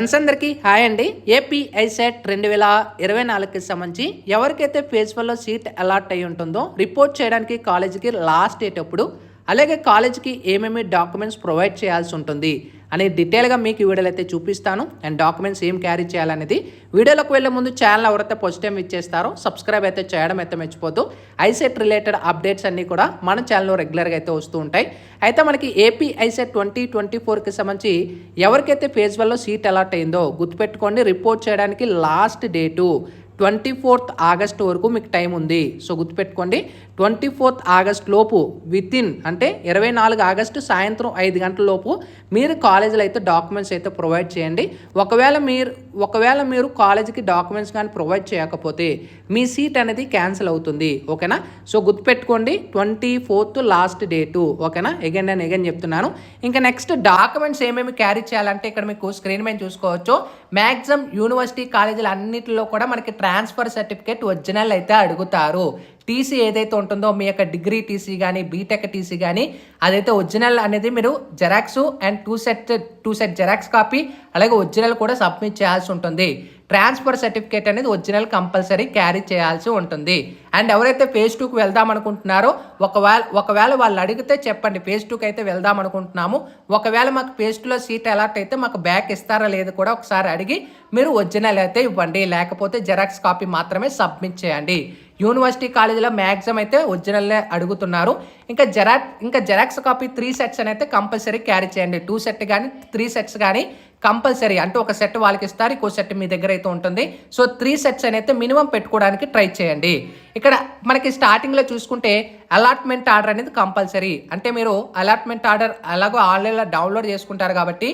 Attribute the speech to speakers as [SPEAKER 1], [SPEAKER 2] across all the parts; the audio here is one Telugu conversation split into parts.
[SPEAKER 1] ఫ్రెండ్స్ అందరికీ హాయ్ అండి. ఏపీ ఐసెట్ 2024కి సంబంధించి ఎవరికైతే ఫేజ్ 1లో సీట్ అలాట్ అయి ఉంటుందో రిపోర్ట్ చేయడానికి కాలేజీకి లాస్ట్ డేట్ అప్పుడు, అలాగే కాలేజీకి ఏమేమి డాక్యుమెంట్స్ ప్రొవైడ్ చేయాల్సి ఉంటుంది అని డీటెయిల్గా మీకు ఈ వీడియోలో అయితే చూపిస్తాను. అండ్ డాక్యుమెంట్స్ ఏం క్యారీ చేయాలనేది వీడియోలోకి వెళ్ళే ముందు ఛానల్ ఎవరైతే ఫస్ట్ టైం ఇచ్చేస్తారో సబ్స్క్రైబ్ అయితే చేయడం అయితే మర్చిపోద్దు. ఐసెట్ రిలేటెడ్ అప్డేట్స్ అన్నీ కూడా మన ఛానల్లో రెగ్యులర్గా అయితే వస్తూ ఉంటాయి. అయితే మనకి ఏపీ ఐసెట్ 2024కి సంబంధించి ఎవరికైతే ఫేజ్ 1లో సీట్ అలాట్ అయిందో గుర్తుపెట్టుకోండి, రిపోర్ట్ చేయడానికి లాస్ట్ డేటు 24th ఆగస్ట్ వరకు మీకు టైం ఉంది. సో గుర్తుపెట్టుకోండి, 24th ఆగస్ట్ లోపు అంటే 24 ఆగస్టు సాయంత్రం 5 గంటల లోపు మీరు కాలేజీలో అయితే డాక్యుమెంట్స్ అయితే ప్రొవైడ్ చేయండి. ఒకవేళ మీరు కాలేజీకి డాక్యుమెంట్స్ కానీ ప్రొవైడ్ చేయకపోతే మీ సీట్ అనేది క్యాన్సిల్ అవుతుంది. ఓకేనా? సో గుర్తుపెట్టుకోండి, 24th లాస్ట్ డేటు. ఓకేనా? అగైన్ అండ్ అగైన్ చెప్తున్నాను. ఇంకా నెక్స్ట్ డాక్యుమెంట్స్ ఏమేమి క్యారీ చేయాలంటే ఇక్కడ మీకు స్క్రీన్ మీద చూసుకోవచ్చు. మ్యాక్సిమం యూనివర్సిటీ కాలేజీలు అన్నింటిలో కూడా మనకి ట్రాన్స్ఫర్ సర్టిఫికేట్ ఒరిజినల్ అయితే అడుగుతారు. టీసీ ఏదైతే ఉంటుందో మీ యొక్క డిగ్రీ టీసీ కానీ బీటెక్ టీసీ కానీ అదైతే ఒరిజినల్ అనేది మీరు xerox and two set xerox copy అలాగే ఒరిజినల్ కూడా సబ్మిట్ చేయాల్సి ఉంటుంది. ట్రాన్స్ఫర్ సర్టిఫికేట్ అనేది ఒరిజినల్ కంపల్సరీ క్యారీ చేయాల్సి ఉంటుంది. అండ్ ఎవరైతే ఫేజ్ 2కి వెళ్దాం అనుకుంటున్నారో ఒకవేళ వాళ్ళు అడిగితే చెప్పండి, ఫేజ్ 2కి అయితే వెళ్దాం అనుకుంటున్నాము, ఒకవేళ మాకు ఫేజ్ 2లో సీట్ అలాట్ అయితే మాకు బ్యాక్ ఇస్తారా లేదు కూడా ఒకసారి అడిగి మీరు ఒరిజినల్ అయితే ఇవ్వండి, లేకపోతే జెరాక్స్ కాపీ మాత్రమే సబ్మిట్ చేయండి. యూనివర్సిటీ కాలేజీలో మ్యాక్సిమం అయితే ఒరిజినల్లే అడుగుతున్నారు. ఇంకా జెరాక్స్ కాపీ 3 సెట్స్ అని అయితే కంపల్సరీ క్యారీ చేయండి. 2 సెట్ కానీ 3 సెట్స్ కానీ కంపల్సరీ, అంటే ఒక సెట్ వాళ్ళకి ఇస్తారు, ఇంకో సెట్ మీ దగ్గర అయితే ఉంటుంది. సో 3 సెట్స్ అయితే మినిమం పెట్టుకోవడానికి ట్రై చేయండి. ఇక్కడ మనకి స్టార్టింగ్లో చూసుకుంటే అలాట్మెంట్ ఆర్డర్ అనేది కంపల్సరీ. అంటే మీరు అలాట్మెంట్ ఆర్డర్ ఎలాగో ఆన్లైన్లో డౌన్లోడ్ చేసుకుంటారు కాబట్టి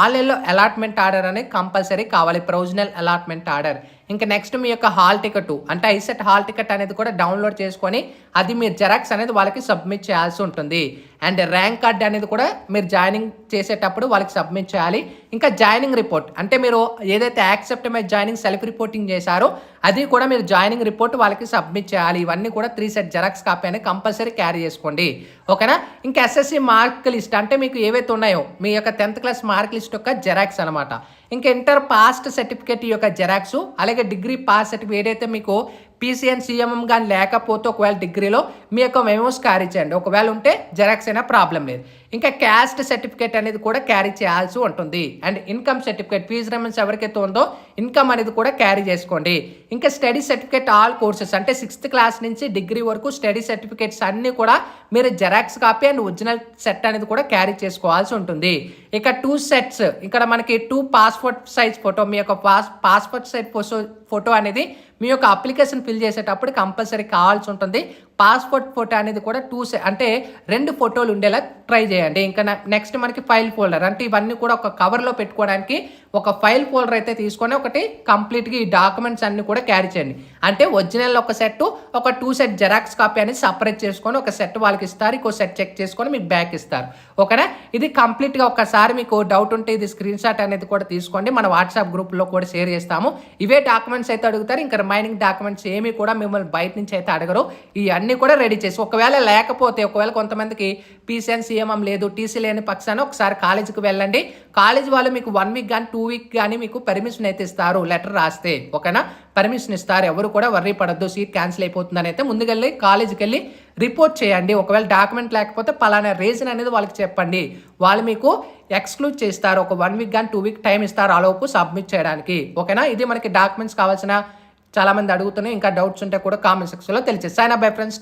[SPEAKER 1] ఆన్లైన్లో అలాట్మెంట్ ఆర్డర్ అనేది కంపల్సరీ కావాలి, ప్రొవిజనల్ అలాట్మెంట్ ఆర్డర్. ఇంకా నెక్స్ట్ మీ యొక్క హాల్ టికెట్, అంటే ఐసెట్ హాల్ టికెట్ అనేది కూడా డౌన్లోడ్ చేసుకొని అది మీరు జెరాక్స్ అనేది వాళ్ళకి సబ్మిట్ చేయాల్సి ఉంటుంది. అండ్ ర్యాంక్ కార్డ్ అనేది కూడా మీరు జాయినింగ్ చేసేటప్పుడు వాళ్ళకి సబ్మిట్ చేయాలి. ఇంకా జాయినింగ్ రిపోర్ట్, అంటే మీరు ఏదైతే accept my joining self reporting చేశారో అది కూడా మీరు జాయినింగ్ రిపోర్ట్ వాళ్ళకి సబ్మిట్ చేయాలి. ఇవన్నీ కూడా 3 సెట్ జెరాక్స్ కాపీ అనేది కంపల్సరీ క్యారీ చేసుకోండి. ఓకేనా? ఇంకా ఎస్ఎస్సి మార్క్ లిస్ట్, అంటే మీకు ఏవైతే ఉన్నాయో మీ యొక్క 10th క్లాస్ మార్క్ లిస్ట్ యొక్క జెరాక్స్ అనమాట. ఇంకా ఇంటర్ పాస్ట్ సర్టిఫికేట్ యొక్క జెరాక్స్, అలాగే డిగ్రీ పాస్ సర్టిఫికేట్ ఏదైతే మీకు పీసీఎన్ సిఎంఎం కానీ లేకపోతే ఒకవేళ డిగ్రీలో మీ యొక్క మెమోస్ క్యారీ చేయండి. ఒకవేళ ఉంటే జెరాక్స్ అయినా ప్రాబ్లం లేదు. ఇంకా క్యాస్ట్ సర్టిఫికేట్ అనేది కూడా క్యారీ చేయాల్సి ఉంటుంది. అండ్ ఇన్కమ్ సర్టిఫికేట్, ఫీజు రిమెంట్స్ ఎవరికైతే ఉందో ఇన్కమ్ అనేది కూడా క్యారీ చేసుకోండి. ఇంకా స్టడీ సర్టిఫికేట్ ఆల్ కోర్సెస్, అంటే 6th క్లాస్ నుంచి డిగ్రీ వరకు స్టడీ సర్టిఫికేట్స్ అన్నీ కూడా మీరు xerox copy and original set అనేది కూడా క్యారీ చేసుకోవాల్సి ఉంటుంది. ఇక 2 సెట్స్, ఇక్కడ మనకి 2 పాస్పోర్ట్ సైజ్ ఫోటో, మీ యొక్క పాస్పోర్ట్ సైజ్ ఫోటో అనేది మీ యొక్క అప్లికేషన్ ఫిల్ చేసేటప్పుడు కంపల్సరీ కావాల్సి ఉంటుంది. పాస్పోర్ట్ ఫోటో అనేది కూడా 2 ఫోటోలు ఉండేలా ట్రై చేయండి. ఇంకా నెక్స్ట్ మనకి ఫైల్ ఫోల్డర్, అంటే ఇవన్నీ కూడా ఒక కవర్లో పెట్టుకోవడానికి ఒక ఫైల్ ఫోల్డర్ అయితే తీసుకొని ఒకటి కంప్లీట్గా ఈ డాక్యుమెంట్స్ అన్ని కూడా క్యారీ చేయండి. అంటే ఒరిజినల్ ఒక సెట్, ఒక 2 సెట్ జెరాక్స్ కాపీ అనేది సపరేట్ చేసుకొని ఒక సెట్ వాళ్ళకి ఇస్తారు, ఇంకో సెట్ చెక్ చేసుకొని మీకు బ్యాక్ ఇస్తారు. ఓకేనా? ఇది కంప్లీట్గా ఒకసారి మీకు డౌట్ ఉంటే ఇది స్క్రీన్ షాట్ అనేది కూడా తీసుకోండి, మన వాట్సాప్ గ్రూప్లో కూడా షేర్ చేస్తాము. ఇవే డాక్యుమెంట్స్ అయితే అడుగుతారు, ఇంకా రిమైనింగ్ డాక్యుమెంట్స్ ఏమీ కూడా మిమ్మల్ని బయట నుంచి అయితే అడగరు. ఇవన్నీ కూడా రెడీ చేసి, ఒకవేళ కొంతమందికి పీసీఎన్ సిఎంఎం లేదు, టీసీ లేని పక్షాన ఒకసారి కాలేజీకి వెళ్ళండి. కాలేజీ వాళ్ళు మీకు 1 వీక్ కానీ 2 వీక్ కానీ మీకు పర్మిషన్ అయితే ఇస్తారు, లెటర్ రాస్తే. ఓకేనా? పర్మిషన్ ఇస్తారు, ఎవరు కూడా వర్రీ పడద్దు సీట్ క్యాన్సిల్ అయిపోతుందని. అయితే ముందుకెళ్ళి కాలేజీకి వెళ్ళి రిపోర్ట్ చేయండి. ఒకవేళ డాక్యుమెంట్ లేకపోతే పలానా రీజన్ అనేది వాళ్ళకి చెప్పండి, వాళ్ళు మీకు ఎక్స్క్లూడ్ చేస్తారు. ఒక 1 వీక్ కానీ 2 వీక్ టైం ఇస్తారు ఆలోపు సబ్మిట్ చేయడానికి. ఓకేనా? ఇది మనకి డాక్యుమెంట్స్ కావాల్సిన, చాలా మంది అడుగుతున్నాయి. ఇంకా డౌట్స్ ఉంటే కూడా కామెంట్ సెక్షన్లో తెలియజేస్తాను. Sign up bye friends.